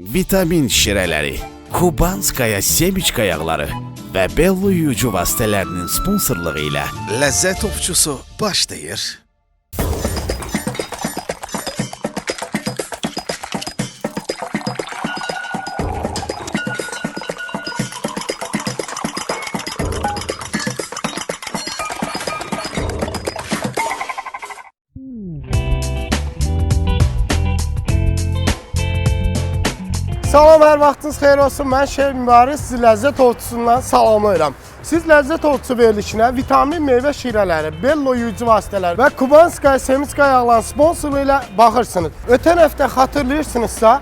Vitamin şirələri, Kubanskaya semiçka yağları və Bello yuyucu vasitələrinin sponsorluğu ilə Ləzzət Ovçusu başlayır. Salam, hər vaxtınız xeyir olsun. Mən Şeyh Mübarək, sizi Ləzzət Ovçusundan salamlayıram. Siz Ləzzət Ovçusu verilişinə vitamin meyvə şirələri, Bello yuyucu vasitələr və Kubanskaya semiçka yağların sponsoru ilə baxırsınız. Ötən həftə xatırlayırsınızsa,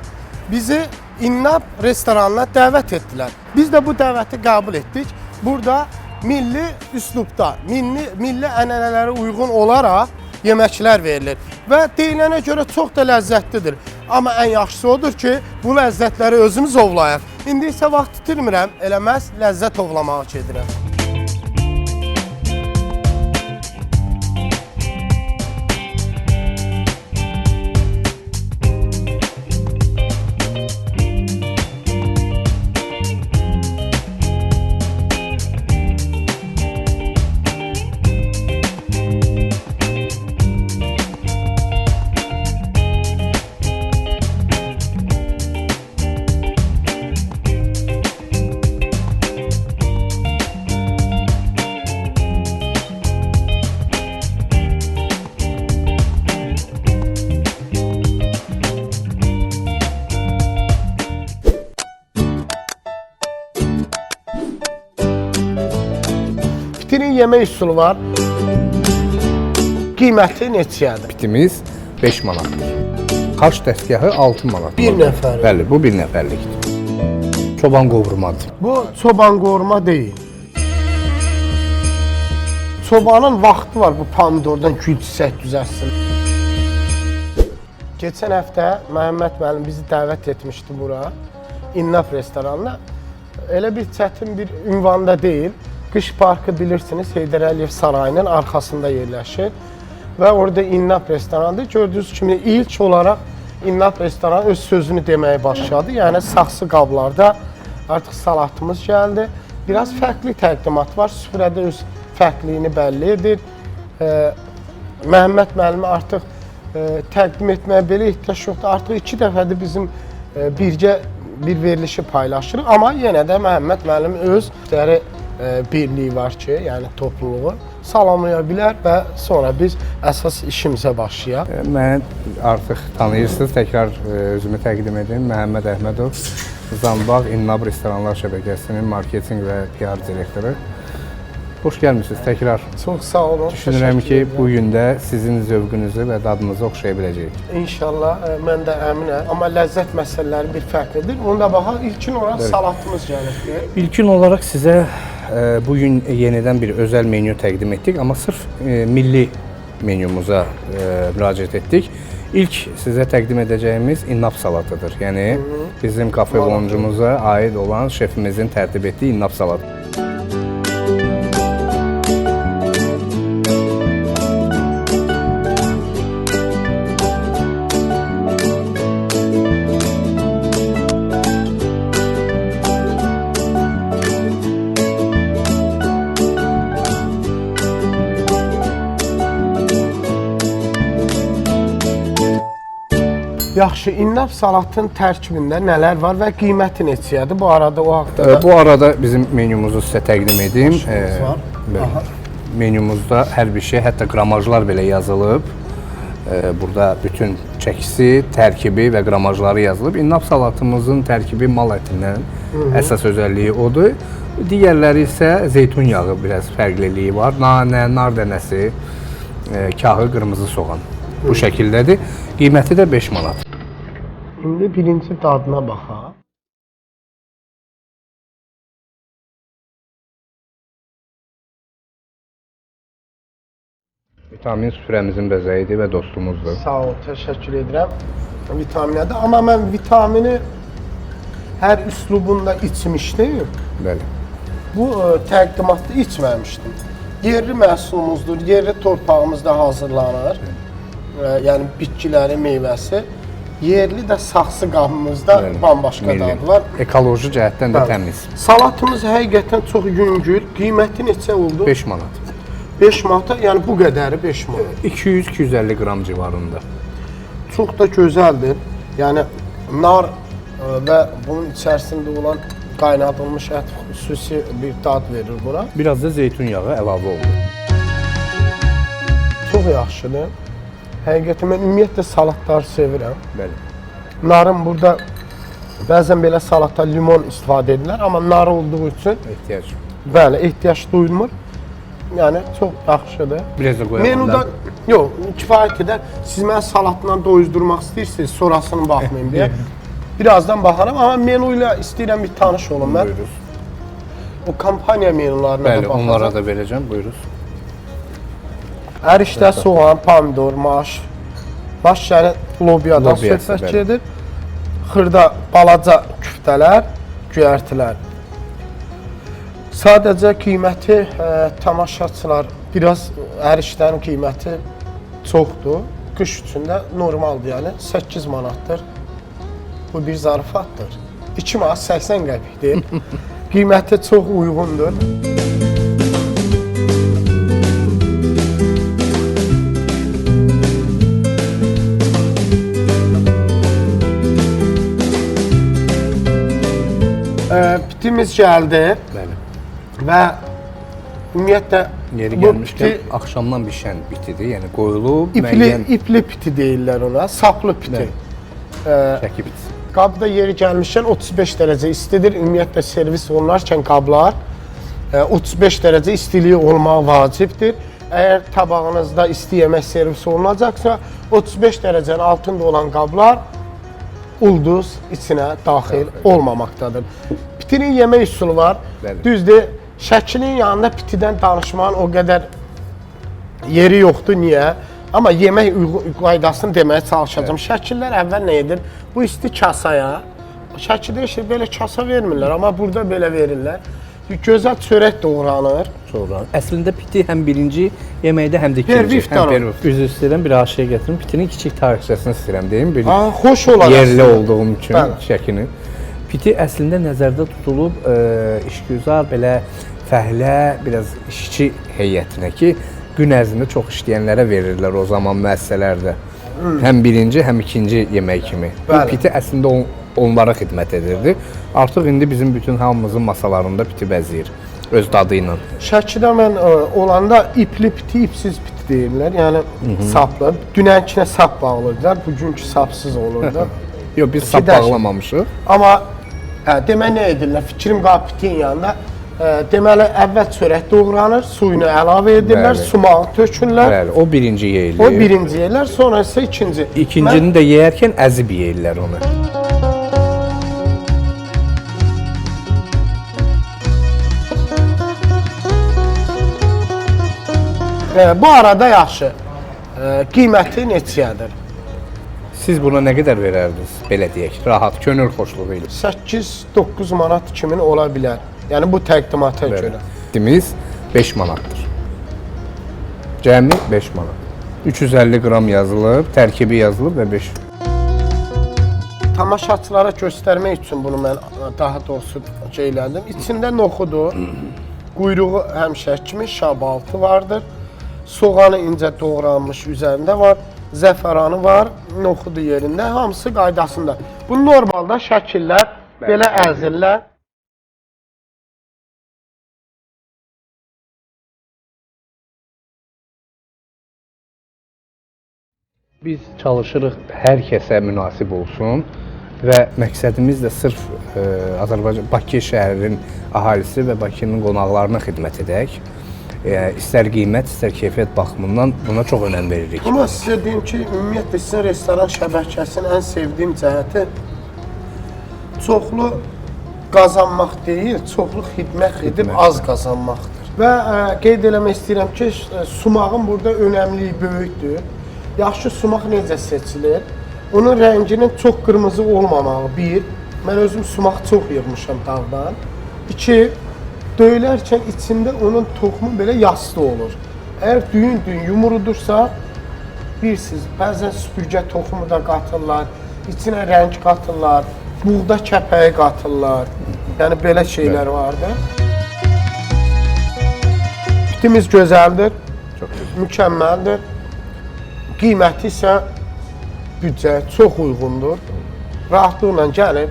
bizi İnnab restoranına dəvət etdilər. Biz də bu dəvəti qəbul etdik. Burada milli üslubda, milli ənənələrə uyğun olaraq yeməklər verilir və deyilənə görə çox da ləzzətlidir. Amma ən yaxşısı odur ki, bu ləzzətləri özümüz ovlayaq. İndi isə vaxt itirmirəm, elə məhz ləzzət ovlamağa gedirəm. Bitinin yemək üsulu var. Qiyməti neçəyədir? Bitimiz 5 manatdır. Xaç dəstgahı 6 manat. Bir nəfər. Bəli, bu bir nəfərlikdir. Çoban qovurmadır. Bu çoban qovurma deyil. Çobanın vaxtı var bu pomidordan gül çiçək düzəlsin. Keçən həftə Məhəmməd müəllim bizi dəvət etmişdi bura. İnnab restoranına. Elə bir çətin bir ünvanda deyil. Qış parkı bilirsiniz, Heydər Əliyev sarayının arxasında yerləşir və orada İnnab restoranıdır. Gördüyünüz kimi ilk olaraq İnnab restoranı öz sözünü deməyə başladı. Yəni saxsı qablarda artıq salatımız gəldi. Biraz fərqli təqdimat var, süfrədə öz fərqliyini bəlli edir. Məhəmməd müəllimi artıq təqdim etməyə belə ehtiyac yoxdur. Artıq 2 dəfədir bizim birgə bir verilişi paylaşırıq, amma yenə də Məhəmməd müəllim öz birliyi var ki, yəni topluluğu salamlaya bilər və sonra biz əsas işimizə başlayaq. Məni artıq tanıyırsınız, təkrar özümü təqdim edim. Məhəmməd Əhmədov, Zambağ İnnab Restoranlar Şəbəkəsinin marketinq və PR direktoru. Xoş gəlmişsiniz təkrar. Çox sağ olun. Düşünürəm ki, bugün də sizin zövqünüzü və dadınızı oxşaya biləcəyik. İnşallah, mən də əminəm. Amma ləzzət məsələləri bir fərqlidir. Onu da baxaq, ilkin olaraq salatımız gəlir. İlkin olaraq sizə bugün yenidən bir özəl menyu təqdim etdik, amma sırf milli menyumuza müraciət etdik. İlk sizə təqdim edəcəyimiz innab salatıdır. Yəni bizim kafe loncumuza aid olan şefimizin tərtib etdiyi innab salatıdır. Yaxşı, İnnab salatın tərkibində nələr var və qiyməti neçəyədir? Bu arada o haqda da... Bu arada bizim menyumuzu sizə təqdim edim. var. Menyumuzda hər bir şey, hətta qramajlar belə yazılıb. Burada bütün çəkisi, tərkibi və qramajları yazılıb. İnnab salatımızın tərkibi mal ətindən əsas özəlliyi odur. Digərləri isə zeytun yağı biraz fərqliliyi var. Nanə, nar dənəsi, kahı, qırmızı soğan. Bu şəkildədir. Qiyməti də 5 manat. İndi birinci dadına baxaq. Vitamin süfrəmizin bəzəyidir və dostumuzdur. Sağ ol, təşəkkür edirəm. Vitaminədir. Amma mən vitamini hər üslubunda içmişdim. Bəli. Bu təqdimatda içməmişdim. Yerli məhsulumuzdur, yerli torpağımızda hazırlanır. Yəni bitkiləri, meyvəsi. yerli də saxsı qabımızda Bəli, bambaşqa milli. dadı var. Ekoloji cəhətdən də Bəli. təmiz. Salatımız həqiqətən çox yüngül. Qiyməti neçə oldu? 5 manat. 5 manata, yəni bu qədəri 5 manat. 200-250 qram civarında. Çox da gözəldir. Yəni nar və bunun içərisində olan qaynadılmış ət xüsusi bir dad verir buna. Biraz da zeytun yağı əlavə olunur. Çox yaxşıdır. Həqiqətən mən ümumiyyətlə salatları sevirəm. Bəli. Narın burada bəzən belə salatda limon istifadə edirlər, amma nar olduğu üçün Ehtiyac. bəli, ehtiyac duyulmur. Yəni çox yaxşıdır. Biraz da qoyalım. Menuda yox, kifayət edər. Siz mənə salatla doyuzdurmaq istəyirsiniz, sonrasını baxmayım deyə. Birazdan baxaram, amma menu ilə istəyirəm bir tanış olum mən. Buyuruz. O kampaniya menularına Bəli, da baxacağam. onlara da verəcəm. Buyuruz. Ərişdə soğan, pomidor, maş. Maş yəni lobyadan Lobiyası, söhbət bəli. gedir. Xırda balaca küftələr, göyərtilər. Sadəcə qiyməti tamaşaçılar biraz ərişlərin qiyməti çoxdur. Qış üçün də normaldır, yəni 8 manatdır. Bu bir zarafatdır. 2 manat 80 qəpikdir. Qiyməti çox uyğundur. Pitimiz gəldi Bəli. və ümumiyyətlə Yeri bu gəlmişkən piti axşamdan bişən bitidir. Yəni qoyulub ipli piti deyirlər ona, saplı piti. çəkib bitsin. Qabda yeri gəlmişkən 35 dərəcə istidir. Ümumiyyətlə servis olunarkən qablar 35 dərəcə istiliyi olmağı vacibdir. Əgər tabağınızda isti yemək servis olunacaqsa 35 dərəcənin altında olan qablar ulduz içinə daxil olmamaqdadır. Pitinin yemək üsulu var. Bəli. Düzdür, şəklin yanında pitidən danışmağın o qədər yeri yoxdur. Niyə? Amma yemək qaydasını deməyə çalışacağım. Şəkillər əvvəl nə edir? Bu isti kasaya, şəkildə işte belə kasa vermirlər, amma burada belə verirlər. Gözəl çörək doğranır. Sonra əslində piti həm birinci yeməkdə, həm də ikinci. Perviftar o. Üzr istəyirəm, bir aşıya gətirim. Pitinin kiçik tarixçəsini istəyirəm deyim. Bir Xoş olar. yerli əslində. olduğum üçün Bəli. şəkini. Piti əslində nəzərdə tutulub işgüzar belə fəhlə, biraz işçi heyətinə ki, gün ərzində çox işləyənlərə verirlər o zaman müəssisələrdə. Həm birinci, həm ikinci yemək kimi. Bu Bəli. piti əslində onlara xidmət edirdi. Artıq indi bizim bütün hamımızın masalarında piti bəzəyir öz dadı ilə. Şəkidə mən olanda ipli piti, ipsiz piti deyirlər. Yəni saplı. Dünənkinə sap bağladılar, bugünkü sapsız olurdu. Yox, biz sap dərəcə. bağlamamışıq. Amma demək nə edirlər? Fikrim qab pitin yanında deməli əvvəl çörək doğranır, suyunu əlavə edirlər, Bəli. sumağı tökürlər. Bəli, o birinci yeyilir. O birinci yerlər, sonra isə ikinci. İkincini də yeyərkən əzib yeyirlər onu. Bu arada yaxşı. Qiyməti neçəyədir? Siz buna nə qədər verərdiniz? Belə deyək, rahat, könül xoşluğu ilə. 8-9 manat kimin ola bilər. Yəni bu təqdimata görə. Pitimiz 5 manatdır. Cəmi 5 manat. 350 qram yazılıb, tərkibi yazılıb və 5. Tamaşaçılara göstərmək üçün bunu mən daha doğrusu elədim. İçində noxudu, quyruğu həmişə kimi şabaltı vardır. Soğanı incə doğranmış üzərində var. Zəfəranı var, noxudu yerində, hamısı qaydasında. Bu normalda şəkillər belə əzirlər. Biz çalışırıq hər kəsə münasib olsun və məqsədimiz də sırf Azərbaycan, Bakı şəhərinin əhalisi və Bakının qonaqlarına xidmət edək. İstər qiymət, istər keyfiyyət baxımından buna çox önəm veririk. Amma sizə deyim ki, ümumiyyətlə sizin restoran şəbəkəsinin ən sevdiyim cəhəti çoxlu qazanmaq deyil, çoxlu xidmət edib az qazanmaqdır. Və qeyd eləmək istəyirəm ki, sumağın burada önəmliyi böyükdür. Yaxşı sumaq necə seçilir? Onun rənginin çox qırmızı olmamağı, bir. Mən özüm sumaq çox yığmışam dağdan. İki, döyülərkən içində onun toxumu belə yaslı olur. Əgər düyün yumurudursa, bilirsiniz, bəzən süpürgə toxumu da qatırlar, içinə rəng qatırlar, buğda kəpəyi qatırlar. Yəni belə şeylər vardı. Bitimiz gözəldir, Çox gözəl. mükəmməldir. Qiyməti isə büdcəyə çox uyğundur. Rahatlıqla gəlib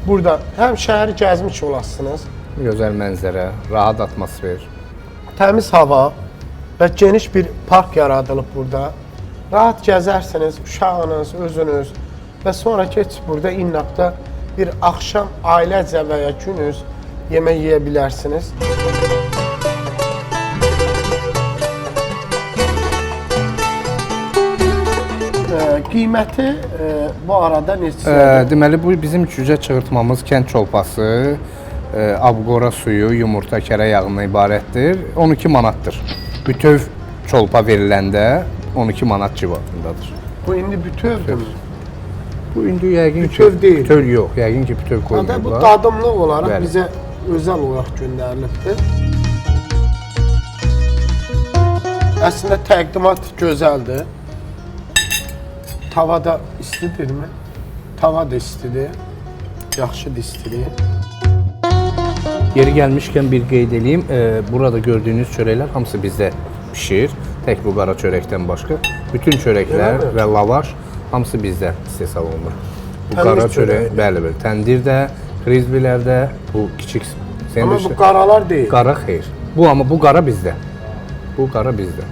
burada həm şəhəri gəzmiş olasınız, Gözəl mənzərə, rahat atmosfer. təmiz hava və geniş bir park yaradılıb burada. Rahat gəzərsiniz, uşağınız, özünüz və sonra keçib burada İnnaqda bir axşam ailəcə və ya günüz yemək yeyə bilərsiniz. Qiyməti bu arada neçədir? Deməli bu bizim cücə çığırtmamız kənd çolpası, abqora suyu, yumurta, kərə yağından ibarətdir. 12 manatdır. Bütöv çolpa veriləndə 12 manat civarındadır. Bu indi bütövdür. Bu indi yəqin ki Bütöv deyil. bütöv yox, yəqin ki bütöv Hatta bu qoyulublar. dadımlıq olaraq Bəli. bizə özəl olaraq göndərilibdir. Əslində təqdimat gözəldir. Tava da istidirmi? Tava da istidir. Yaxşıdır istidir. Yeri gəlmişkən bir qeyd edeyim, burada gördüyünüz çörəklər hamısı bizdə pişir. Tək bu qara çörəkdən başqa. Bütün çörəklər Elə mi? və lavaş hamısı bizdə istehsal olunur. Bu Təndir qara çörək, çörəyi? bəli, təndirdə, frizbilərdə, bu kiçik Amma bu sendviçlər. qaralar deyil. Qara xeyr. Amma bu qara bizdə. Bu qara bizdə.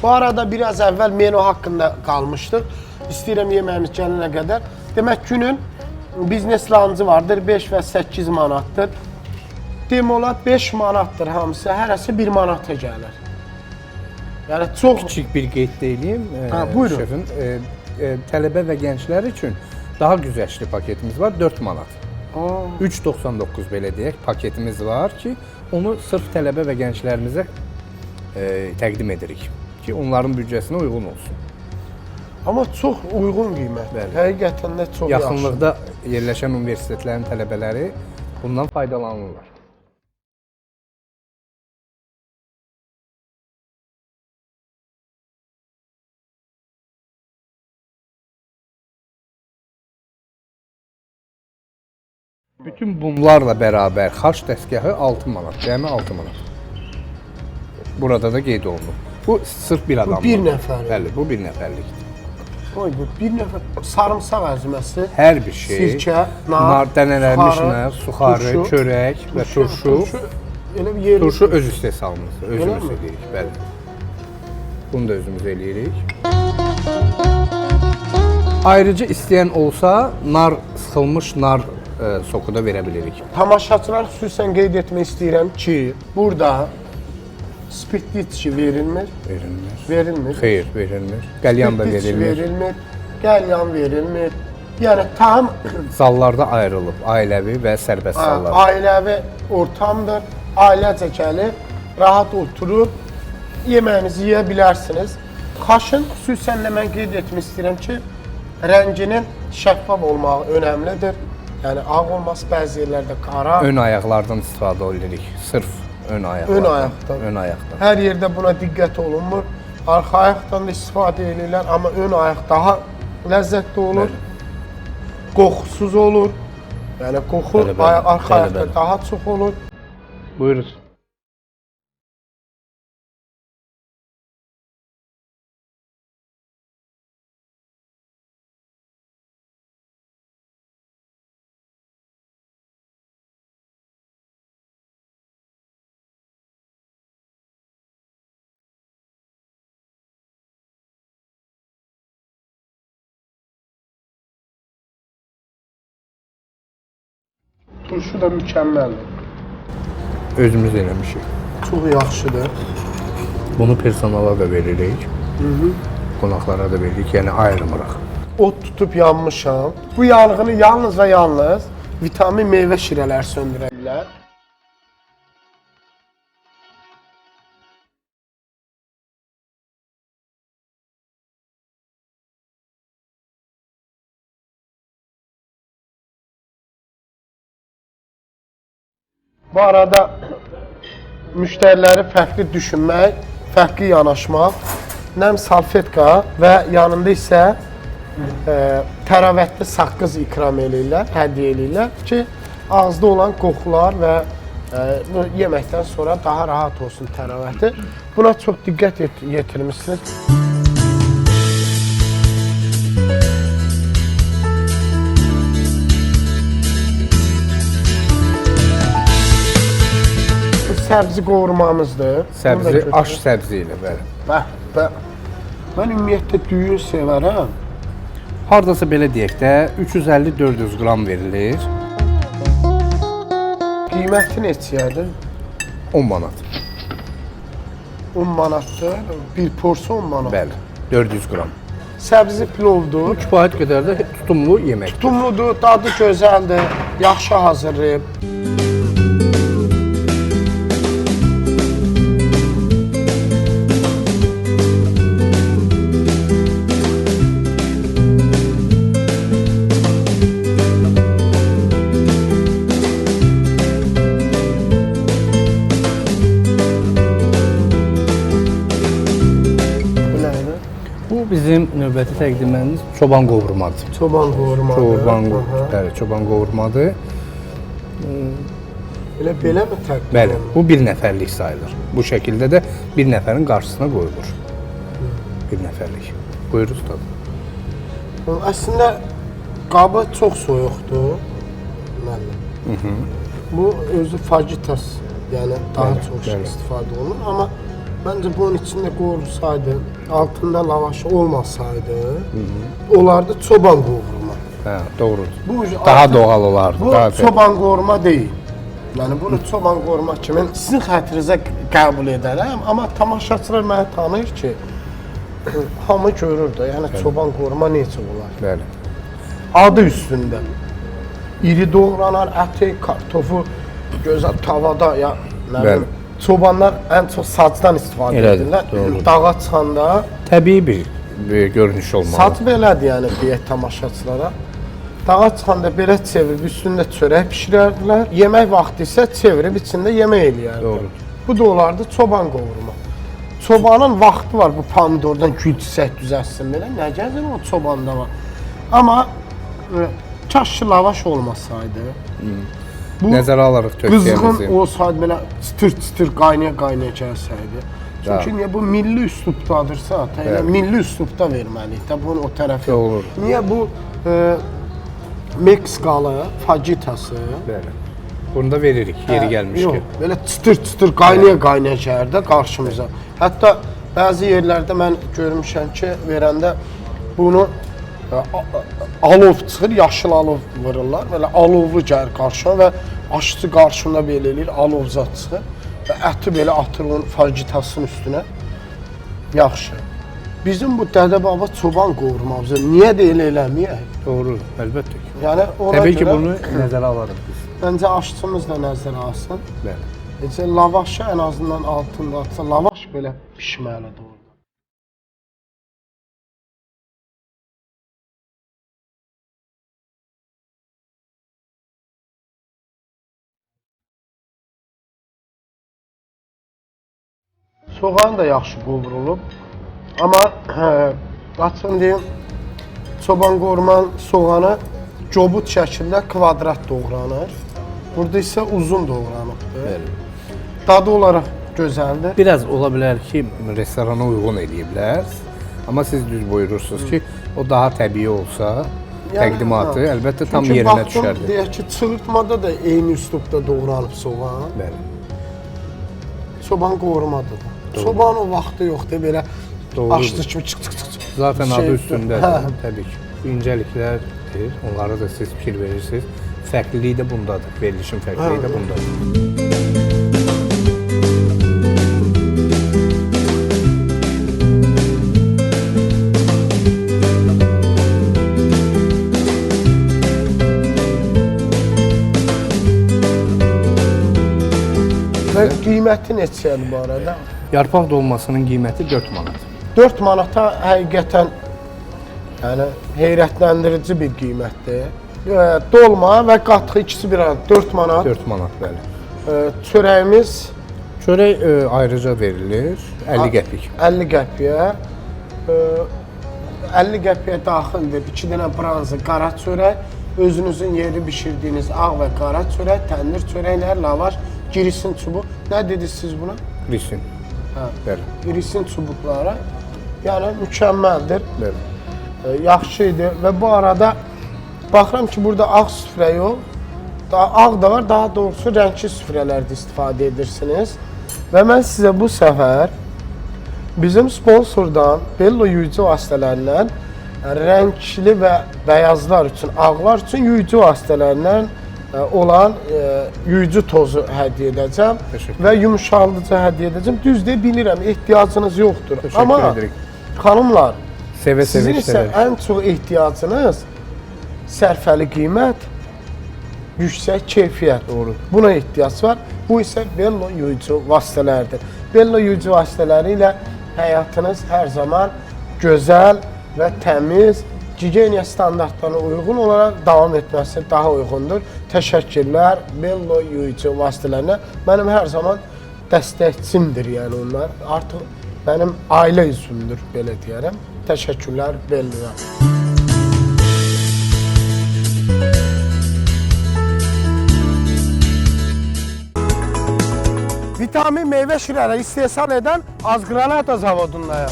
Bu arada biraz əvvəl menü haqqında qalmışdıq. İstəyirəm yeməyimiz gələnə qədər. Demək günün biznes lancı vardır, 5 və 8 manatdır. Demək olar 5 manatdır hamısı, hərəsi 1 manata gəlir. Yəni çox Kiçik bir qeyd deyim. Ha, buyurun. Şefim, tələbə və gənclər üçün daha güzəştli paketimiz var, 4 manat. 3.99 belə deyək paketimiz var ki, onu sırf tələbə və gənclərimizə təqdim edirik ki, onların büdcəsinə uyğun olsun. Amma çox uyğun qiymət. Bəli. Həqiqətən də çox yaxşı. Yaxınlıqda yerləşən universitetlərin tələbələri bundan faydalanırlar. Bütün bunlarla bərabər xaç dəstgahı 6 manat, cəmi 6 manat. Burada da qeyd olunur. Bu sırf bir adamdır. bir nəfərlik. Bəli, bu bir nəfərlikdir. Oy, bu bir nəfər sarımsaq əzməsi, Hər bir şey, sirkə, nar, dənələnmiş suxarı, nar, suxarı, turşu, çörək və turşu. Elə bir yeri. Turşu öz istehsalımızdır, özümüz mi? edirik, bəli. Bunu da özümüz eləyirik. Ayrıca istəyən olsa nar, sıxılmış nar soku da verə bilirik. Tamaşaçılar xüsusən qeyd etmək istəyirəm ki, burada spirtli içki verilmir. Verilmir. Verilmir. Xeyr, verilmir. Qəlyan da Spirtli içki verilmir. verilmir. Qəlyan verilmir. Yəni tam Zallarda ayrılıb, ailəvi və sərbəst zallar. ailəvi ortamdır. Ailəcə gəlib, rahat oturub yeməyinizi yeyə bilərsiniz. Xaşın xüsusən də mən qeyd etmək istəyirəm ki, rənginin şəffaf olmağı önəmlidir. Yəni ağ olması, bəzi yerlərdə qara. Ön ayaqlardan istifadə edirik. Sırf ön ayaqlardan. Ön ayaqdan. Ön ayaqdan. Hər yerdə buna diqqət olunmur. Arxa ayaqdan da istifadə edirlər, amma ön ayaq daha ləzzətli olur. Qoxusuz olur. Yəni qoxu Bəli, bəli. arxa Bəli, ayaqda bəli. daha çox olur. Buyurun. Turşu da mükəmməldir. Özümüz eləmişik. Çox yaxşıdır. Bunu personala da veririk. Qonaqlara da veririk, yəni ayırmırıq. Ot tutub yanmışam. Bu yanğını yalnız və yalnız vitamin meyvə şirələri söndürə bilər. Bu arada müştəriləri fərqli düşünmək, fərqli yanaşmaq, nəm salfetka və yanında isə təravətli saqqız ikram eləyirlər, hədiyyə eləyirlər ki, ağızda olan qoxular və yeməkdən sonra daha rahat olsun təravəti. Buna çox diqqət yetirmişsiniz. Bu səbzi qovurmamızdır. Səbzi, aş səbzi ilə, bəli. Mən ümumiyyətlə düyün sevərəm. Hardasa belə deyək də 350-400 qram verilir. Qiyməti neçəyədir? 10 manat. 10 manatdır. Bir porsiya 10 manat. Bəli, 400 qram. Səbzi pilovdur. Kifayət qədər də tutumlu yemək. Tutumludur, dadı gözəldir, yaxşı hazırlayıb. Bizim növbəti təqdimimiz çoban qovurmadır. Çoban qovurmadır. Bəli, çoban qovurmadır. Beləmi təqdim? Bəli, bu bir nəfərlik sayılır. Bu şəkildə də bir nəfərin qarşısına qoyulur. Bir nəfərlik. Buyur ustad. Əslində qabı çox soyuqdur. Müəllim. Bu özü fajitas, yəni daha çox istifadə olunur, amma məncə bunun içində qovrulsaydı, altında lavaş olmasaydı, olardı çoban qovurma. Hə, doğrudur. Bu daha doğal olardı. Bu çoban qovurma deyil. Yəni bunu çoban qovurma kimi sizin xətrinizə qəbul edərəm, amma tamaşaçılar məni tanıyır ki, hamı görür də, yəni çoban qovurma necə olar? Bəli. Adı üstündə. İri doğranar, əti, kartofu gözəl tavada, ya nə bilim. Çobanlar ən çox sacdan istifadə edirlər. Dağa çıxanda təbii bir görünüş olmalı. sac belədir, yəni deyək tamaşaçılara. Dağa çıxanda belə çevirib üstündə çörək bişirərdilər. Yemək vaxtı isə çevirib içində yemək eləyərdilər. Doğrudur. Bu da olardı çoban qovurma. Çobanın vaxtı var bu pomidordan gül çiçək düzəltsin belə. Nə gəzir o çobanda var. Amma kaş lavaş olmasaydı. Bu nəzərə alarıq tövsiyəmizi. Qızğın olsaydı belə çıtır-çıtır qaynaya-qaynaya gəlsəydi. Çünki niyə bu milli üslubdadırsa, milli üslubda verməliyik də bunu o tərəfə. Olur. Niyə bu Meksikalı fajitası? Bəli. Bunu da veririk yeri gəlmişkən. Yox, belə çıtır-çıtır qaynaya-qaynaya gəlir də qarşımıza. Hətta bəzi yerlərdə mən görmüşəm ki, verəndə bunu alov çıxır, yaşıl alov vururlar, belə alovlu gəlir qarşına və aşçı qarşında belə eləyir, alovzat çıxır və əti belə atır onun fajitasının üstünə. Yaxşı. Bizim bu dədə-baba çoban qovurmamızı niyə də elə eləməyək? Doğru, əlbəttə ki. Yəni ona Təbii ki, görə bunu nəzərə alarıq biz. məncə aşçımız da nəzərə alsın. Bəli. Necə lavaşı ən azından altında atsa, lavaş belə pişməlidir orada. Soğan da yaxşı qovurulub. Amma açın deyim, çoban qovurmanın soğanı cobud şəkildə kvadrat doğranır. Burada isə uzun doğranıbdır. Dadı olaraq gözəldir. Biraz ola bilər ki, restorana uyğun eləyiblər. Amma siz düz buyurursunuz ki, o daha təbii olsa, təqdimatı əlbəttə tam yerinə düşərdi. Çünki deyək ki, çığırtmada da eyni üslubda doğranıb soğan. Bəli. Çoban qovurmada da. Çoban o vaxtı yoxdur, belə açdı kimi çıx. Zaten adı üstündədir, təbii ki. İncəliklərdir, onlara da siz fikir verirsiniz. Fərqliliyi də bundadır, verilişin fərqliliyi də bundadır. Və qiyməti neçədir bu arada? Yarpaq dolmasının qiyməti 4 manat. 4 manata həqiqətən yəni heyrətləndirici bir qiymətdir. Dolma və qatıq ikisi bir arada 4 manat. 4 manat, bəli. Çörəyimiz Çörək ayrıca verilir 50 qəpik. 50 qəpiyə. 50 qəpiyə daxildir 2 dənə bronza qara çörək, özünüzün yeri bişirdiyiniz ağ və qara çörək, təndir çörəklər, lavaş, girisin çubuq. Nə dediniz siz buna? Risin. Hə. Bəli. Girisin çubuqları. Yəni mükəmməldir. Bəli. Yaxşı idi və bu arada baxıram ki, burada ağ süfrə yox. Ağ da var, daha doğrusu rəngli süfrələrdə istifadə edirsiniz. Və mən sizə bu səfər bizim sponsordan Bello yuyucu vasitələrindən rəngli və bəyazlar üçün, ağlar üçün yuyucu vasitələrindən olan yuyucu tozu hədiyyə edəcəm və yumşaldıcı hədiyyə edəcəm. Düzdür, bilirəm, ehtiyacınız yoxdur. Amma xanımlar, sizin isə ən çox ehtiyacınız sərfəli qiymət, yüksək keyfiyyət. Doğru. Buna ehtiyac var. Bu isə Bello yuyucu vasitələridir. Bello yuyucu vasitələri ilə həyatınız hər zaman gözəl və təmiz, gigiyena standartlarına uyğun olaraq davam etməsi daha uyğundur. Təşəkkürlər Bello yuyucu vasitələrinə. Mənim hər zaman dəstəkçimdir, yəni onlar. Artıq mənim ailə üzvümdür, belə deyərəm. Təşəkkürlər Belloya. Vitamin meyvə şirələri istehsal edən Azgranata zavodundayım.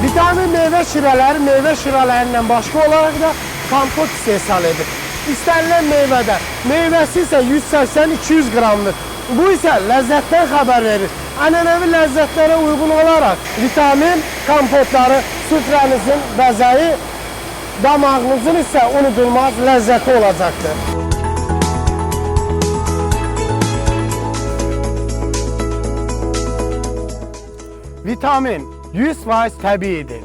Vitamin meyvə şirələrindən başqa olaraq da kompot istehsal edir. İstənilən meyvədə, meyvəsi isə 180-200 qramdır. Bu isə ləzzətdən xəbər verir. Ənənəvi ləzzətlərə uyğun olaraq vitamin kompotları süfrənizin bəzəyi, damağınızın isə unudulmaz ləzzəti olacaqdır. Vitamin 100% təbiidir.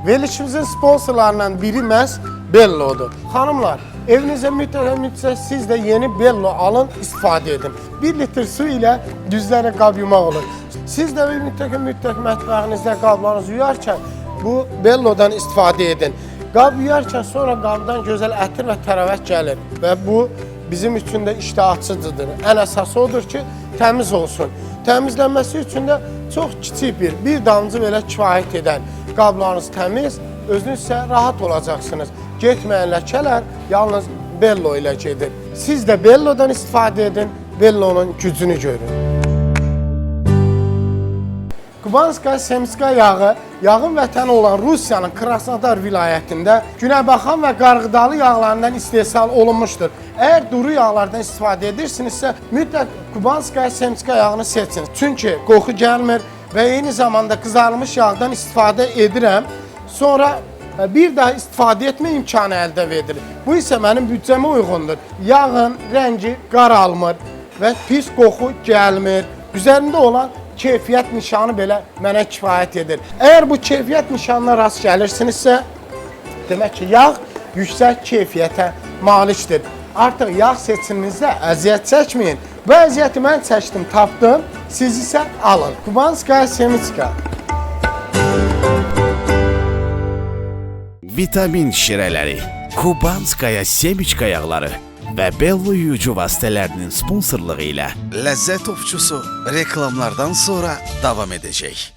Verilişimizin sponsorlarından biri məhz Bello'dur. Xanımlar, evinizə mütləq siz də yeni Bello alın, istifadə edin. 1 litr su ilə düzlərə qab yumaq olur. Siz də mütləq mətbəxinizdə qablarınızı yuyarkən bu Bello'dan istifadə edin. Qab yuyarkən sonra qabdan gözəl ətir və tərəvət gəlir və bu bizim üçün də iştah açıcıdır. Ən əsası odur ki, təmiz olsun. Təmizlənməsi üçün də çox kiçik bir damcı belə kifayət edən qablarınız təmiz, özünüz isə rahat olacaqsınız. Getməyən ləkələr yalnız Bello ilə gedir. Siz də Bello'dan istifadə edin, Bello'nun gücünü görün. Kubanskaya Semska yağı, yağın vətəni olan Rusiyanın Krasnodar vilayətində günəbaxan və qarğıdalı yağlarından istehsal olunmuşdur. Əgər duru yağlardan istifadə edirsinizsə, mütləq Kubanskaya Semska yağını seçin. Çünki qoxu gəlmir və eyni zamanda qızarmış yağdan istifadə edirəm. Sonra bir daha istifadə etmə imkanı əldə edilir. Bu isə mənim büdcəmə uyğundur. Yağın rəngi qaralmır və pis qoxu gəlmir. Üzərində olan keyfiyyət nişanı belə mənə kifayət edir. Əgər bu keyfiyyət nişanına rast gəlirsinizsə, demək ki, yağ yüksək keyfiyyətə malikdir. Artıq yağ seçiminizdə əziyyət çəkməyin. Bu əziyyəti mən çəkdim, tapdım, siz isə alın. Kubanskaya Semska. Vitamin şirələri, Kubanskaya Semiçka yağları və Bello yuyucu vasitələrinin sponsorluğu ilə Ləzzət Ovçusu reklamlardan sonra davam edəcək.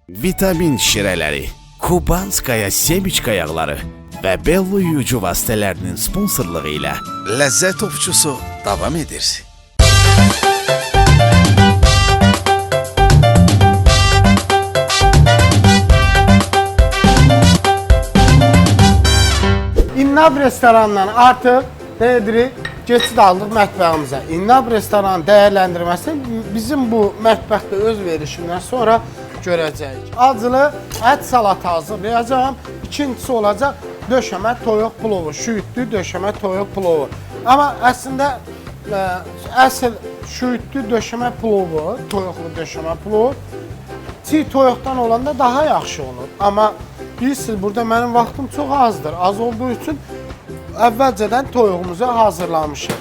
Vitamin şirələri, Kubanskaya Semiçka yağları və Bello yuyucu vasitələrinin sponsorluğu ilə Ləzzət Ovçusu davam edir. İnnab restorandan artıq nə edirik? Keçid aldıq mətbəximizə. İnnab restoranın dəyərləndirməsi bizim bu mətbəxdə öz verişindən sonra görəcəyik. Acılı ət salatı hazırlayacağım. İkincisi olacaq döşəmə toyuq plovu, şüyüdlü döşəmə toyuq plovu. Amma əslində əsl şüyüdlü döşəmə plovu, toyuqlu döşəmə plovu çiğ toyuqdan olanda daha yaxşı olur. Amma bilirsiniz, burada mənim vaxtım çox azdır. Az olduğu üçün əvvəlcədən toyuğumuzu hazırlamışım.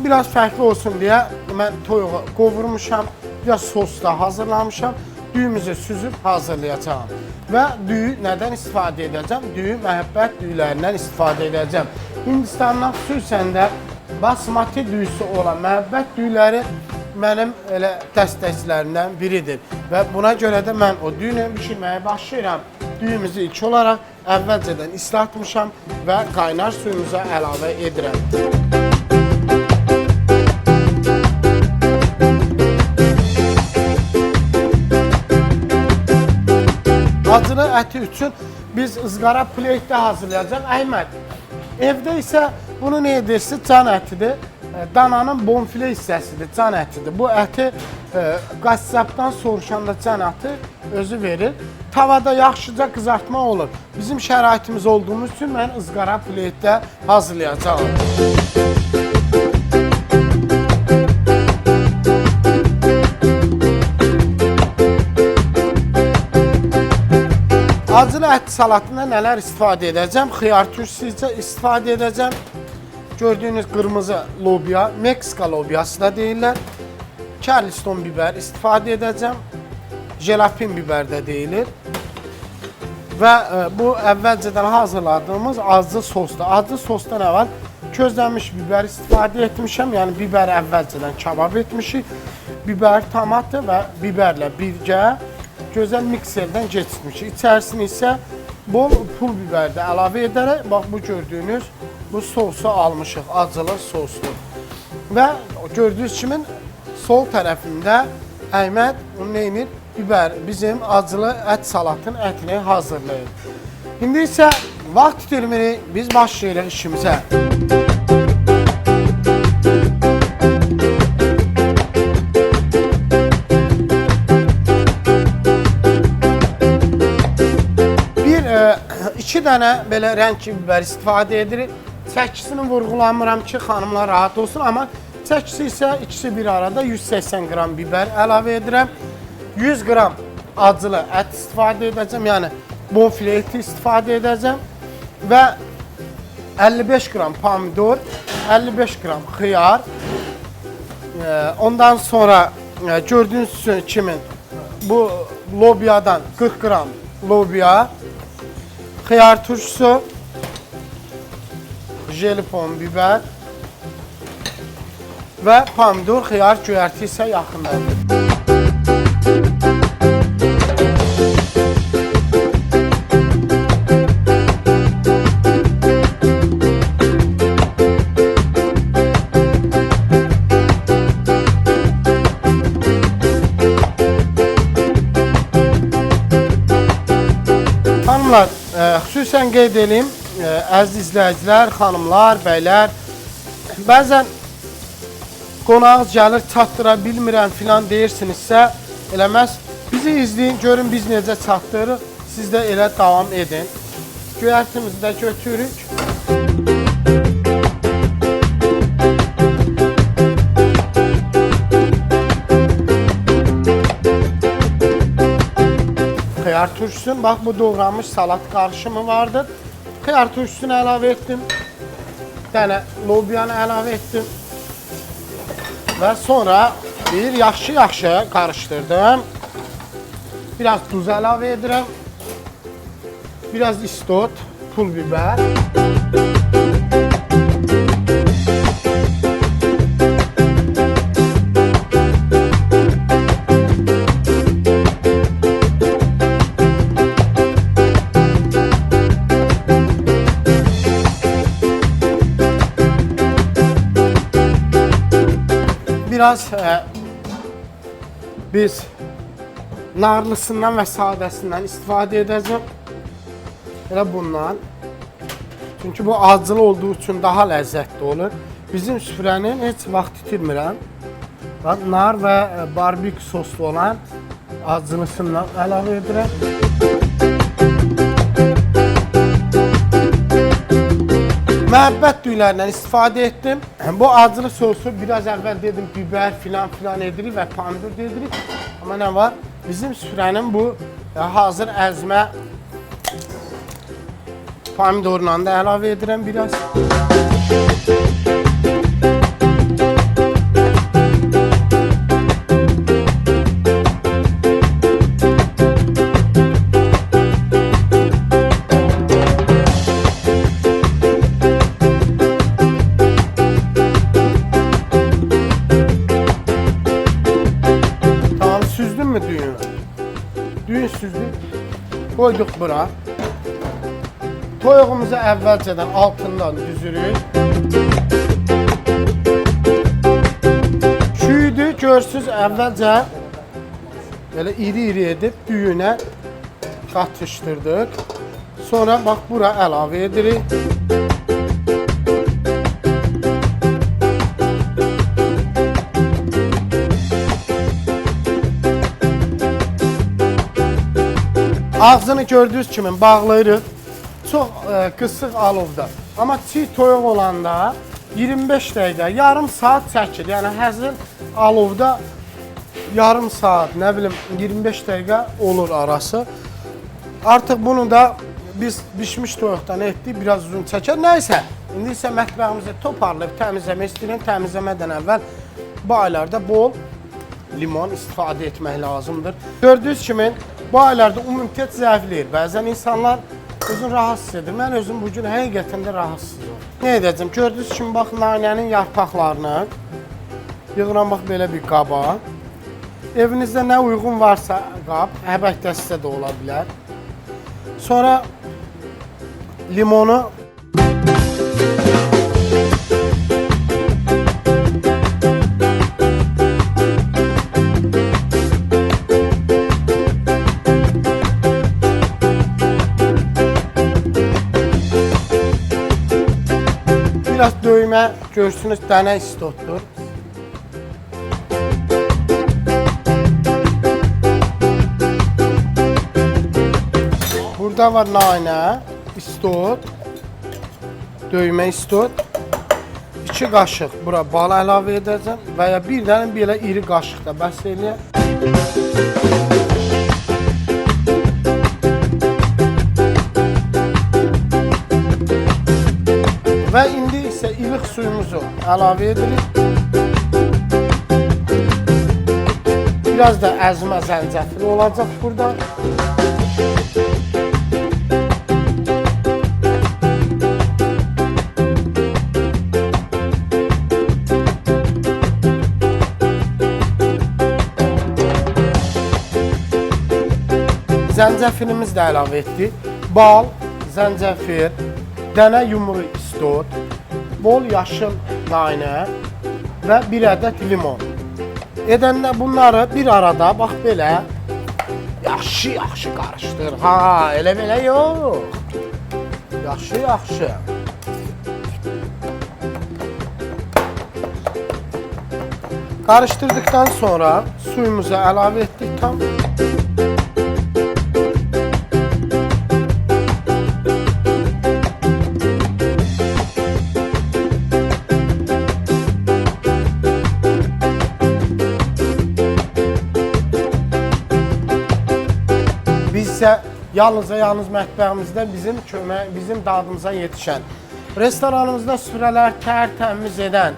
Biraz fərqli olsun deyə mən toyuğu qovurmuşam, biraz sos da hazırlamışam. düyümüzü süzüb hazırlayacağım. Və düyü nədən istifadə edəcəm? Düyü məhəbbət düyülərindən istifadə edəcəm. Hindistandan xüsusən də basmati düyüsü olan məhəbbət düyüləri mənim elə dəstəkçilərimdən biridir. Və buna görə də mən o düyünü bişirməyə başlayıram. Düyümüzü ilk olaraq əvvəlcədən islatmışam və qaynar suyumuza əlavə edirəm. Acılı əti üçün biz ızqara pleytdə hazırlayacağıq. Əhməd, evdə isə bunu nə edirsiniz? Can ətidir. Dananın bonfile hissəsidir, can ətidir. Bu əti qəssabdan soruşanda can əti özü verir. Tavada yaxşıca qızartma olur. Bizim şəraitimiz olduğumuz üçün mən ızqara pleytdə hazırlayacağım. Acılı ət salatında nələr istifadə edəcəm? Xiyar turşusu istifadə edəcəm. Gördüyünüz qırmızı lobya, Meksika lobyası da deyirlər. Charleston biber istifadə edəcəm. Jelapin biber də deyilir. Və bu əvvəlcədən hazırladığımız acı sosdur. Acı sosda nə var? Közlənmiş biber istifadə etmişəm. Yəni biberi əvvəlcədən kabab etmişik. Biber, tomatı və biberlə birgə gözəl mikserdən keçirmişik. İçərisini isə bol pul biber də əlavə edərək, bax bu gördüyünüz bu sosu almışıq, acılı sosdur. Və gördüyünüz kimi sol tərəfində Əhməd onu neynir? Biber, bizim acılı ət salatın ətini hazırlayır. İndi isə vaxt itirmirik, biz başlayırıq işimizə. İki dənə belə rəngli biber istifadə edirik. Çəkisini vurğulamıram ki, xanımlar rahat olsun, amma çəkisi isə ikisi bir arada 180 qram biber əlavə edirəm. 100 qram acılı ət istifadə edəcəm, yəni bonfile eti istifadə edəcəm. Və 55 qram pomidor, 55 qram xiyar. Ondan sonra gördüyünüz kimi bu lobyadan 40 qram lobya. Xiyar turşusu, jelipon biber və pomidor, xiyar göyərti isə yaxındadır. Xanımlar, xüsusən qeyd edeyim, əziz izləyicilər, xanımlar, bəylər, bəzən qonağınız gəlir, çatdıra bilmirəm filan deyirsinizsə, eləməz, bizi izləyin, görün biz necə çatdırırıq, siz də elə davam edin. Göyərtimizi də götürürük. Xiyar turşusun, bax bu doğranmış salat qarışımı vardır. Xiyar turşusunu əlavə etdim. Bir dənə lobyanı əlavə etdim. Və sonra bir yaxşı qarışdırdım. Biraz duz əlavə edirəm. Biraz istot, pul biber. Biraz biz narlısından və sadəsindən istifadə edəcəm. Elə bundan. Çünki bu acılı olduğu üçün daha ləzzətli olur. Bizim süfrənin heç vaxt itirmirəm. Nar və barbekü soslu olan acılısından əlavə edirəm. Məhəbbət düylərindən istifadə etdim. Bu acılı sosu biraz əvvəl dedim biber filan edirik və pomidor edirik. Amma nə var? Bizim süfrənin bu hazır əzmə pomidorla da əlavə edirəm biraz. düyün süzdük, koyduq bura. Toyuğumuzu əvvəlcədən altından düzürük. Şüydü, görsüz əvvəlcə belə iri edib düyünə qatışdırdıq. Sonra bax bura əlavə edirik. Ağzını gördüyünüz kimi bağlayırıq. Çox qısıq alovda. Amma çiğ toyuq olanda 25 dəqiqə, yarım saat çəkir. Yəni həzin alovda yarım saat, nə bilim 25 dəqiqə olur arası. Artıq bunu da biz bişmiş toyuqdan etdik, biraz uzun çəkər. Nəysə, indi isə mətbəximizi toparlayıb təmizləmək istəyirəm. Təmizləmədən əvvəl bu aylarda bol limon istifadə etmək lazımdır. Gördüyünüz kimi bu aylarda immunitet zəifləyir. Bəzən insanlar özünü rahatsız edir. Mən özüm bugün həqiqətən də rahatsızım. Nə edəcəm? Gördüyünüz kimi bax nanənin yarpaqlarını yığıram bax belə bir qaba. Evinizdə nə uyğun varsa qab, həbək dəstə də ola bilər. Sonra limonu biraz döymə, görsünüz dənə istotdur. Burada var nanə, istot, döymə istot. 2 qaşıq bura bal əlavə edəcəm və ya bir dənə belə iri qaşıq da bəs eləyək. Və indi isə ilıq suyumuzu əlavə edirik. Biraz da əzmə zəncəfili olacaq burada. Zəncəfilimiz də əlavə etdik. Bal, zəncəfil, dənə yumru istot, bol yaşıl nanə və bir ədəd limon. Edəndə bunları bir arada bax belə yaxşı qarışdır. Ha, elə belə yox. Yaxşı. Qarışdırdıqdan sonra suyumuzu əlavə etdik tam. Yalnız mətbəximizdə bizim dadımıza yetişən, restoranımızda süfrələr tərtəmiz edən,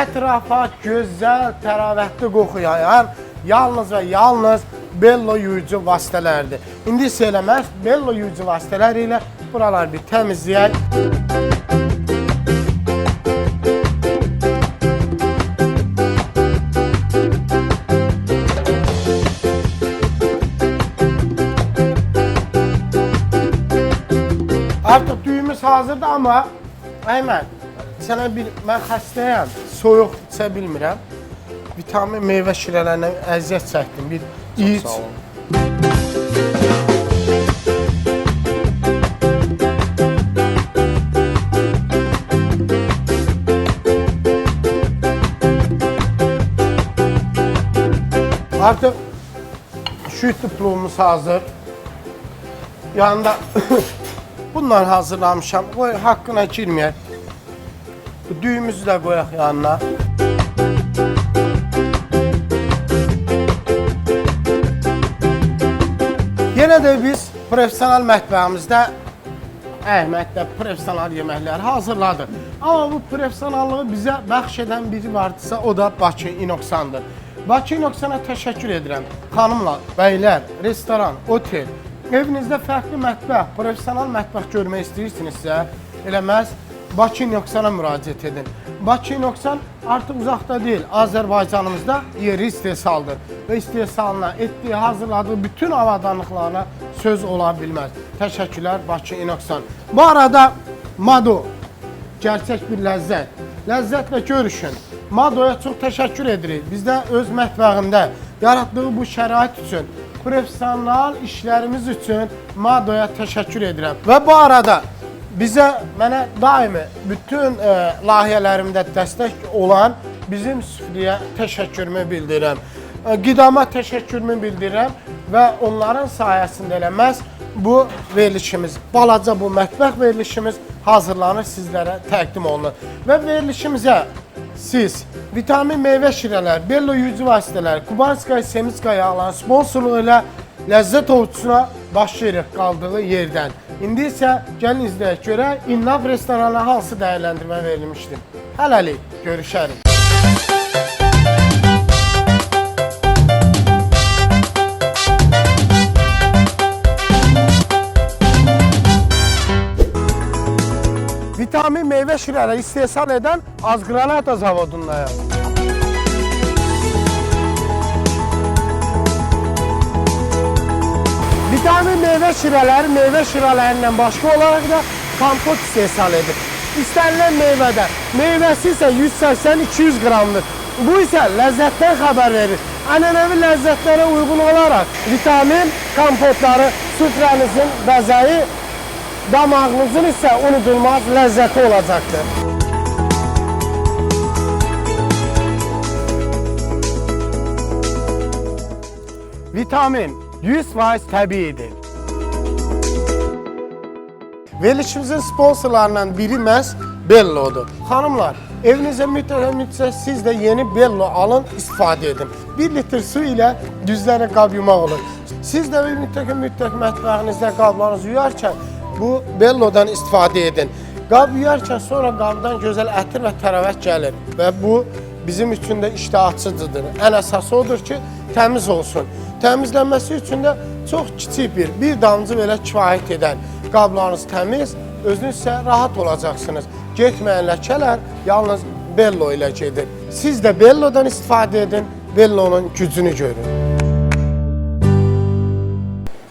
ətrafa gözəl, təravətli qoxu yayan yalnız və yalnız Bello yuyucu vasitələrdir. İndi isə eləməz, Bello yuyucu vasitələri ilə buraları bir təmizləyək. Artıq düyümüz hazırdır, amma Əymən, mən xəstəyəm, soyuq içə bilmirəm. Vitamin meyvə şirələrinə əziyyət çəkdim, bir iç. Artıq şüydlü plovumuz hazır. Yanında bunları hazırlamışam. Qoy haqqına girməyək. Düyümüzü də qoyaq yanına. Yenə də biz profesional mətbəximizdə əhmətdə profesional yeməklər hazırladıq. Amma bu profesionallığı bizə bəxş edən biri vardısa, o da Bakı İnoksandır. Bakı İnoksana təşəkkür edirəm. Xanımlar, bəylər, restoran, otel, evinizdə fərqli mətbəx, profesional mətbəx görmək istəyirsinizsə, eləməz Bakı İnoksana müraciət edin. Bakı İnoksan artıq uzaqda deyil, Azərbaycanımızda yeri istehsaldır və istehsalına etdiyi, hazırladığı bütün avadanlıqlarına söz ola bilməz. Təşəkkürlər Bakı İnoksan. Bu arada Mado gerçək bir ləzzət. Ləzzətlə görüşün. Madoya çox təşəkkür edirik. Bizdə öz mətbəğində yaratdığı bu şərait üçün, professional işlərimiz üçün Madoya təşəkkür edirəm. Və bu arada mənə daimi bütün layihələrimdə dəstək olan bizim süfrəyə təşəkkürümü bildirirəm. Qidama təşəkkürümü bildirirəm və onların sayəsində elə məhz bu verilişimiz, balaca bu mətbəx verilişimiz hazırlanır, sizlərə təqdim olunur. Və verilişimizə siz vitamin meyvə şirələr, Bello yuyucu vasitələr, Kubanskaya Semiskaya yağların sponsorluğu ilə Ləzzət Ovçusuna başlayırıq qaldığı yerdən. İndi isə gəlin izləyək görək İnnab restorana hansı dəyərləndirmə verilmişdir. Hələlik görüşərik. Vitamin meyvə şirələri istehsal edən Azgranata zavodundayım. Vitamin meyvə şirələrindən başqa olaraq da kompot istehsal edir. İstənilən meyvədə, meyvəsi isə 180-200 qramdır. Bu isə ləzzətdən xəbər verir. Ənənəvi ləzzətlərə uyğun olaraq vitamin kompotları süfrənizin bəzəyi, damağınızın isə unudulmaz ləzzəti olacaqdır. Vitamin 100% təbiidir. Verilişimizin sponsorlarından biri məhz Bello'dur. Xanımlar, evinizə mütləq siz də yeni Bello alın, istifadə edin. 1 litr su ilə düzlərə qab yumaq olur. Siz də mütləq mətbəxinizdə qablarınızı yuyarkən bu Bello'dan istifadə edin. Qab yuyarkən sonra qabdan gözəl ətir və təravət gəlir və bu bizim üçün də iştah açıcıdır. Ən əsası odur ki, təmiz olsun. Təmizlənməsi üçün də çox kiçik bir damcı belə kifayət edən qablarınız təmiz, özünüz isə rahat olacaqsınız. Getməyən ləkələr yalnız Bello ilə gedir. Siz də Bello'dan istifadə edin, Bello'nun gücünü görün.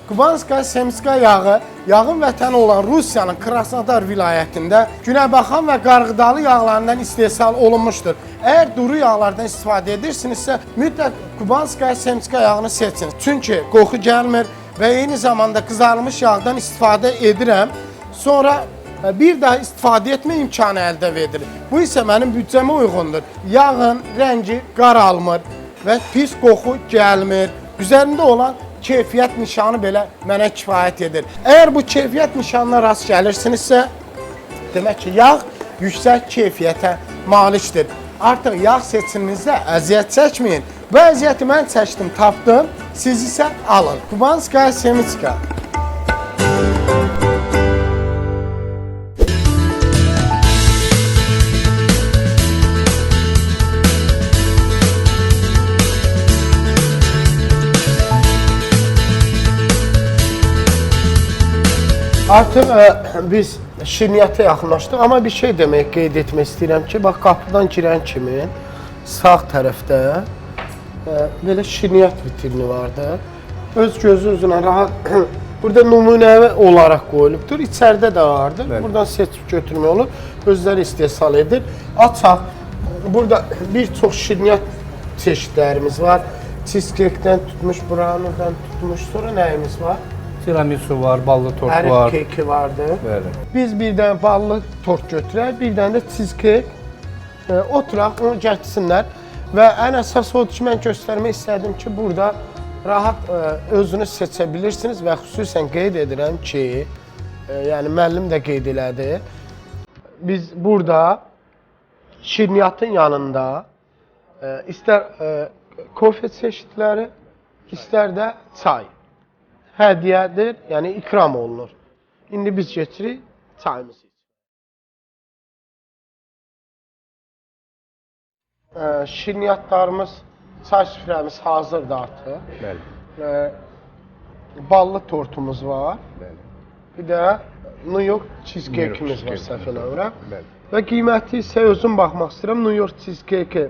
Kubanskaya Semiskaya yağı, yağın vətəni olan Rusiyanın Krasnodar vilayətində günəbaxan və qarğıdalı yağlarından istehsal olunmuşdur. Əgər duru yağlardan istifadə edirsinizsə, mütləq Kubanskaya Semiskaya yağını seçin. Çünki qoxu gəlmir və eyni zamanda qızarmış yağdan istifadə edirəm. Sonra bir daha istifadə etmə imkanı əldə edilir. Bu isə mənim büdcəmə uyğundur. Yağın rəngi qaralmır və pis qoxu gəlmir. Üzərində olan keyfiyyət nişanı belə mənə kifayət edir. Əgər bu keyfiyyət nişanına rast gəlirsinizsə, demək ki, yağ yüksək keyfiyyətə malikdir. Artıq yağ seçiminizdə əziyyət çəkməyin. Bu əziyyəti mən çəkdim, tapdım, siz isə alın. Kubanskaya Semiskaya. Artıq biz şirniyyata yaxınlaşdıq, amma bir şey demək, qeyd etmək istəyirəm ki, bax qapıdan girən kimi sağ tərəfdə belə şirniyyat vitrini vardır. Öz gözünüzlə rahat, burada nümunəvi olaraq qoyulubdur, içəridə də vardır. Buradan seçib götürmək olur, özləri istehsal edir. Açaq, burada bir çox şirniyyat çeşidlərimiz var. Cheesecake-dən tutmuş, brownie-dən tutmuş, sonra nəyimiz var? Tiramisu var, ballı tort var. Ərik keki vardır. Bəli. Biz bir dənə ballı tort götürək, bir dənə də cheesecake oturaq, onu gətirsinlər. Və ən əsas odur ki, mən göstərmək istədim ki, burada rahat özünüz seçə bilirsiniz və xüsusən qeyd edirəm ki, yəni müəllim də qeyd elədi. Biz burada şirniyyatın yanında istər kofe çeşidləri, istər də çay. Hədiyyədir, yəni ikram olunur. İndi biz keçirik çayımızı. Şirniyyatlarımız, çay süfrəmiz hazırdır artıq. Bəli. Ballı tortumuz var. Bəli. Bir də New York cheesecake-imiz var, səhv eləmirəm. Bəli. Və qiyməti isə özüm baxmaq istəyirəm. New York cheesecake.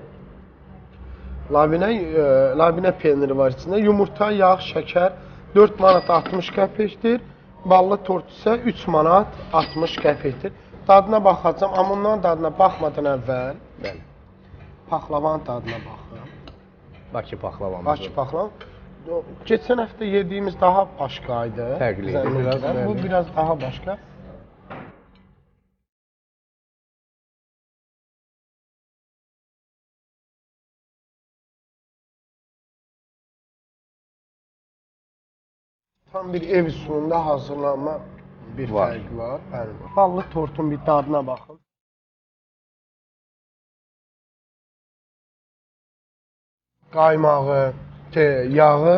Labinə peniri var içində. Yumurta, yağ, şəkər 4 manat 60 qəpikdir. Ballı tort isə 3 manat 60 qəpikdir. Dadına baxacağam, amma ondan dadına baxmadan əvvəl, bəli, paxlavanın dadına baxıram. Bakı paxlavamız. Bakı paxlavan. Keçən həftə yediyimiz daha başqa idi. Fərqli idi biraz. Bu biraz daha başqa. Tam bir ev üsulunda hazırlanma bir fərqi var. Bəli. Ballı tortun bir dadına baxın. Qaymağı, yağı,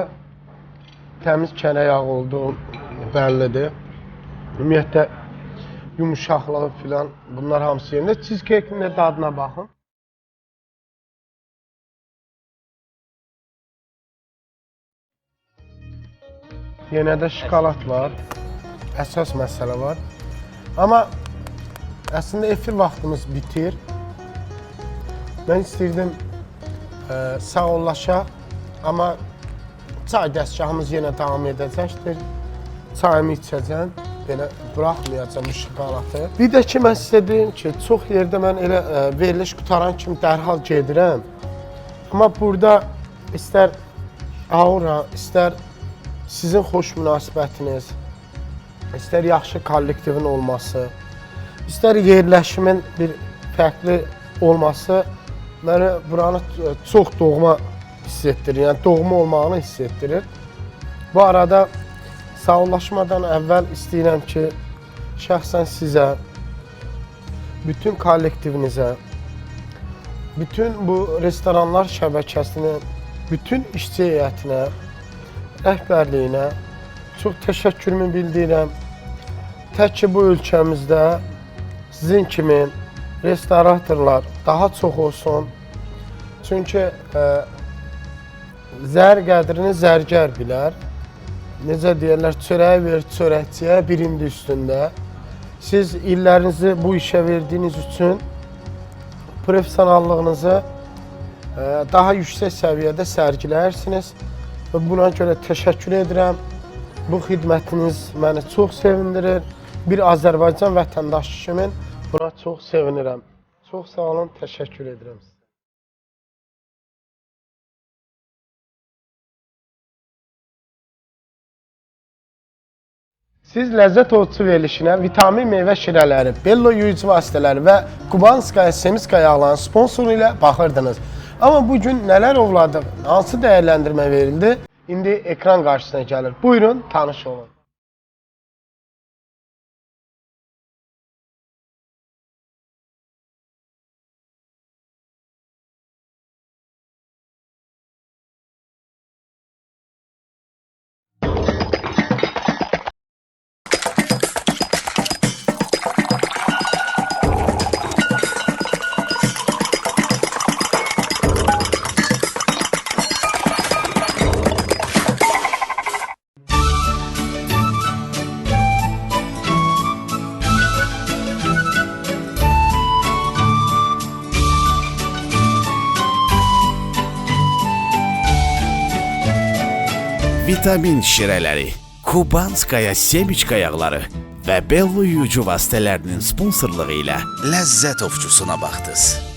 təmiz kənə yağı olduğu bəllidir. Ümumiyyətlə yumuşaqlığı filan bunlar hamısı yerində. Cheesecake-in də dadına baxın. Yenə də şokolad var. Əsas məsələ var. Amma əslində efir vaxtımız bitir. Mən istəyirdim sağollaşaq, amma çay dəstgahımız yenə davam edəcəkdir. Çayımı içəcəm, belə buraxmayacam bu şokoladı. Bir də ki, mən sizə deyim ki, çox yerdə mən elə veriliş qutaran kimi dərhal gedirəm. Amma burada istər aura, istər sizin xoş münasibətiniz, istər yaxşı kollektivin olması, istər yerləşimin bir fərqli olması mənə buranı çox doğma hiss etdirir, yəni doğma olmağını hiss etdirir. Bu arada sağollaşmadan əvvəl istəyirəm ki, şəxsən sizə, bütün kollektivinizə, bütün bu restoranlar şəbəkəsinin, bütün işçi heyətinə, rəhbərliyinə çox təşəkkürümü bildirirəm. Tək ki, bu ölkəmizdə sizin kimi restoratorlar daha çox olsun. Çünki zər qədrini zərgər bilər. Necə deyirlər, çörəyi ver çörəkçiyə birində üstündə. Siz illərinizi bu işə verdiyiniz üçün professionallığınızı daha yüksək səviyyədə sərgiləyirsiniz. Və buna görə təşəkkür edirəm. Bu xidmətiniz məni çox sevindirir. Bir Azərbaycan vətəndaşı kimi buna çox sevinirəm. Çox sağ olun, təşəkkür edirəm sizə. Siz ləzzət oğucu verilişinə vitamin meyvə şirələri, Bello yuyucu vasitələri və Kubanskaya Semiska yağlarının sponsoru ilə baxırdınız. Amma bugün nələr ovladıq, hansı dəyərləndirmə verildi? İndi ekran qarşısına gəlir. Buyurun, tanış olun. Vitamin şirələri, Kubanskaya Semiçka yağları və Bello yuyucu vasitələrinin sponsorluğu ilə ləzzət ovçusuna baxdınız.